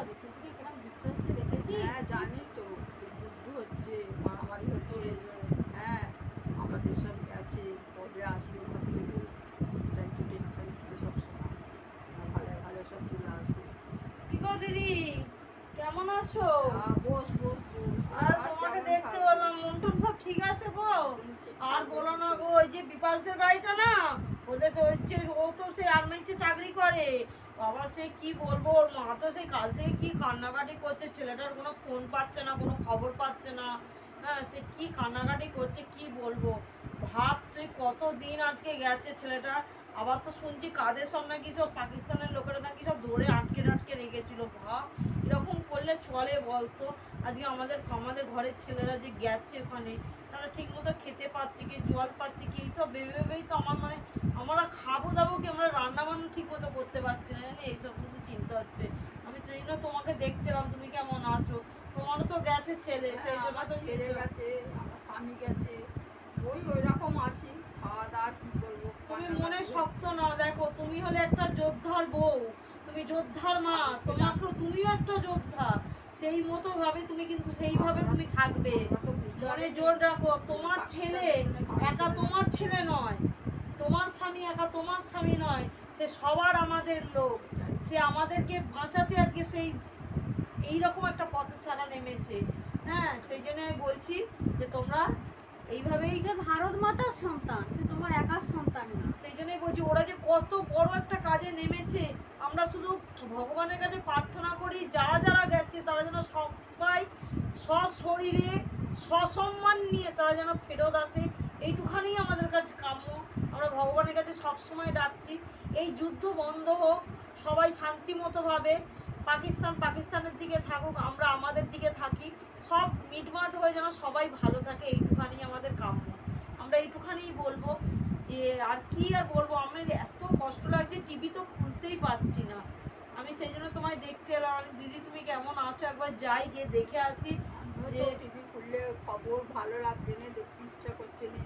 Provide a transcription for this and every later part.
দেশের দিকে কিরকম যুদ্ধ হচ্ছে দেখেছিস? হ্যাঁ জানি তো, যুদ্ধ হচ্ছে, মারামারি হচ্ছে। হ্যাঁ আমাদের সব গেছে, কবে আসবে ঘর থেকে, এটা একটু টেনশন হচ্ছে সবসময়। ভালো ভালো সব চলে আসে। কি গো দিদি, কেমন আছো? বস বস বস। আর তোমাকে দেখতে বললাম, মন টন সব ঠিক আছে গো? আর বলো না গো, ওই যে বিপাশদের বাড়িটা না, ওদের তো হচ্ছে, ও তো সেই আর্মিতে চাকরি করে। বাবা সে কি বলবো, ওর মা তো সেই কাল থেকে কি কান্নাকাটি করছে, ছেলেটার কোনো ফোন পাচ্ছে না, কোনো খবর পাচ্ছে না। হ্যাঁ সে কি কান্নাকাটি করছে কি বলবো। ভাব তুই কতদিন আজকে গেছে ছেলেটা। আবার তো শুনছি কাদের সব নাকি সব পাকিস্তানের লোকেরা নাকি সব ধরে আটকে আটকে রেখেছিল। ভাব এরকম করলে চলে বলতো? আজকে আমাদের ঘরের ছেলেরা যে গেছে ওখানে, তারা ঠিক মতো খেতে পাচ্ছে কি, জল পাচ্ছে কি, এইসব ভেবে ভেবেই তো আমার মানে আমরা খাবো দাবো কি, আমরা রান্না বান্না ঠিক মতো করতে পারছি না, জানি এইসব কিন্তু চিন্তা হচ্ছে। আমি সেই জন্য তোমাকে দেখতে এলাম, তুমি কেমন আছো। তোমারও তো গেছে ছেলে, সেই জন্য তো ছেলে গেছে, আমার স্বামী গেছে, ওই রকম আছি। খাওয়া দাওয়া কি করবো। তুমি মনে শক্ত নাও, দেখো তুমি হলে একটা যোদ্ধার বউ, তুমি যোদ্ধার মা, তোমাকেও তুমিও একটা যোদ্ধা। সেই মতো ভাবে তুমি কিন্তু সেইভাবে তুমি থাকবে, মনে জোর রাখো। তোমার ছেলে একা তোমার ছেলে নয়, তোমার স্বামী একা তোমার স্বামী নয়, সে সবার আমাদের লোক। সে আমাদেরকে বাঁচাতে আজকে সেই এইরকম একটা পথে ছাড়া নেমেছে। হ্যাঁ সেই জন্য আমি বলছি যে তোমরা এইভাবেই, সে ভারত মাতার সন্তান, সে তোমার একার সন্তান না। সেই জন্যই বলছি ওরা যে কত বড় একটা কাজে নেমেছে। আমরা শুধু ভগবানের কাছে প্রার্থনা করি যারা যারা গেছে তারা যেন সবাই সশরীরে সসম্মান নিয়ে তারা যেন ফেরত আসে, এইটুখানি আমাদের কাছে কাম্য। আমরা ভগবানের কাছে সবসময় ডাকছি এই যুদ্ধ বন্ধ হোক, সবাই শান্তিমতোভাবে পাকিস্তানের দিকে থাকুক, আমরা আমাদের দিকে থাকি, সব মিটমাট হয়ে যেন সবাই ভালো থাকে, এইটুখানি আমাদের কাম্য। আমরা এইটুখানিই বলবো। যে আর কি আর বলবো, আমার এত কষ্ট লাগছে, টিভি তো খুলতেই পারছি না। আমি সেই জন্য তোমায় দেখতে এলাম। দিদি তুমি কেমন আছো, একবার যাই গিয়ে দেখে আসি। যে টিভি খুললে খবর ভালো লাগছে না, দেখতে ইচ্ছা করছে না।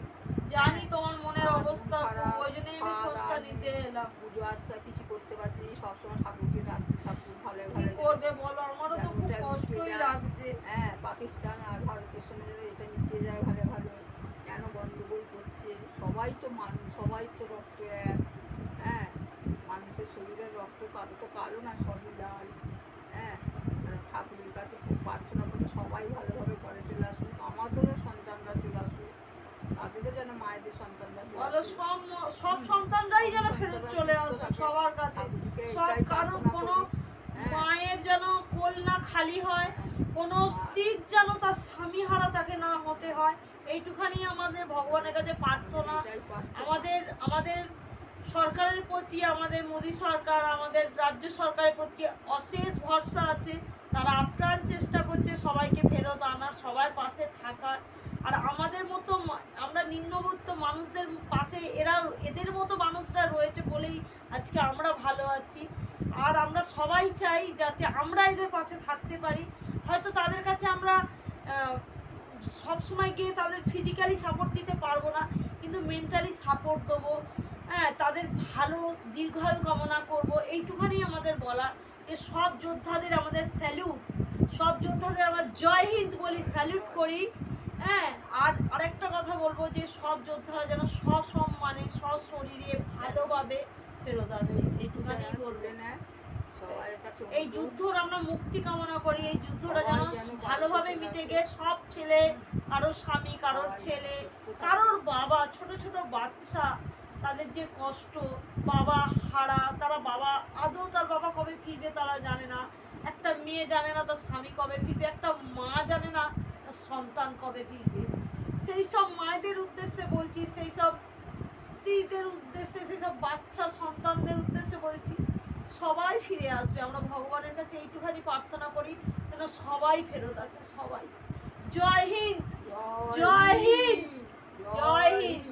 জানি তোমার মনের অবস্থা, ওই জন্যই আমি খোঁজটা নিতে এলাম। পুজো আসা কিছু করতে পারছি না, সবসময় ঠাকুরকে ডাকছি, ঠাকুর ভালো কি ভালো করবে বলো, আমারও তো খুব কষ্টই লাগছে। হ্যাঁ পাকিস্তান আর ভারতের সঙ্গে এটা মিটে যায় ভালো ভালো, কেন গন্ডগোল করছে? সবাই তো মানুষ, সবাই তো রক্ত এক। হ্যাঁ মানুষের শরীরের রক্ত কারো তো কালো না, সবই লাল। হ্যাঁ ঠাকুরের কাছে খুব প্রার্থনা করি সবাই ভালোভাবে ঘরে চলে আসুক, আমাদেরও সন্তানরা চলে আসুক, তাদেরও যেন মায়েদের সন্তানরা বলো সব সন্তানরাই যেন ফেরত চলে আসে সবার কাছে। সব কারো কোনো মায়ের যেন কোল না খালি হয়, কোনো স্ত্রীর যেন তার স্বামী হারা তাকে না হতে হয়, এইটুখানি আমাদের ভগবানের কাছে প্রার্থনা। আমাদের সরকারের প্রতি, আমাদের মোদী সরকার, আমাদের রাজ্য সরকারের প্রতি অশেষ ভরসা আছে। তারা আপ্রাণ চেষ্টা করছে সবাইকে ফেরত আনার, সবার পাশে থাকার। আর আমাদের মতো আমরা নিম্নবিত্ত মানুষদের পাশে এদের মতো মানুষরা রয়েছে বলেই আজকে আমরা ভালো আছি। আর আমরা সবাই চাই যাতে আমরা এদের পাশে থাকতে পারি। হয়তো তাদের কাছে আমরা সব সময় গিয়ে তাদের ফিজিক্যালি সাপোর্ট দিতে পারবো না, কিন্তু মেন্টালি সাপোর্ট দেবো। হ্যাঁ তাদের ভালো দীর্ঘায়ু কামনা করব, এইটুখানি আমাদের বলা। যে সব যোদ্ধাদের আমাদের স্যালুট, সব যোদ্ধাদের আমরা জয় হিন্দ বলি, স্যালুট করি। হ্যাঁ আর আরেকটা কথা বলবো যে সব যোদ্ধারা যেন সসম্মানে সশরীরে ভালোভাবে ফেরত আসে, এইটুখানি বলবে না। এই যুদ্ধর আমরা মুক্তি কামনা করি, এই যুদ্ধটা যেন ভালোভাবে মিটে গিয়ে সব ছেলে, কারোর স্বামী, কারোর ছেলে, কারোর বাবা, ছোট ছোট বাচ্চা, তাদের যে কষ্ট, বাবা হারা, তারা বাবা আদৌ তার বাবা কবে ফিরবে তারা জানে না। একটা মেয়ে জানে না তার স্বামী কবে ফিরবে, একটা মা জানে না তার সন্তান কবে ফিরবে। সেই সব মায়েদের উদ্দেশ্যে বলছি, সেই সব স্ত্রীদের উদ্দেশ্যে, সেই সব বাচ্চা সন্তানদের উদ্দেশ্যে বলছি, সবাই ফিরে আসবে। আমরা ভগবানের কাছে এইটুখানি প্রার্থনা করি যেন সবাই ফেরত আসে, সবাই। জয় হিন্দ, জয় হিন্দ, জয় হিন্দ।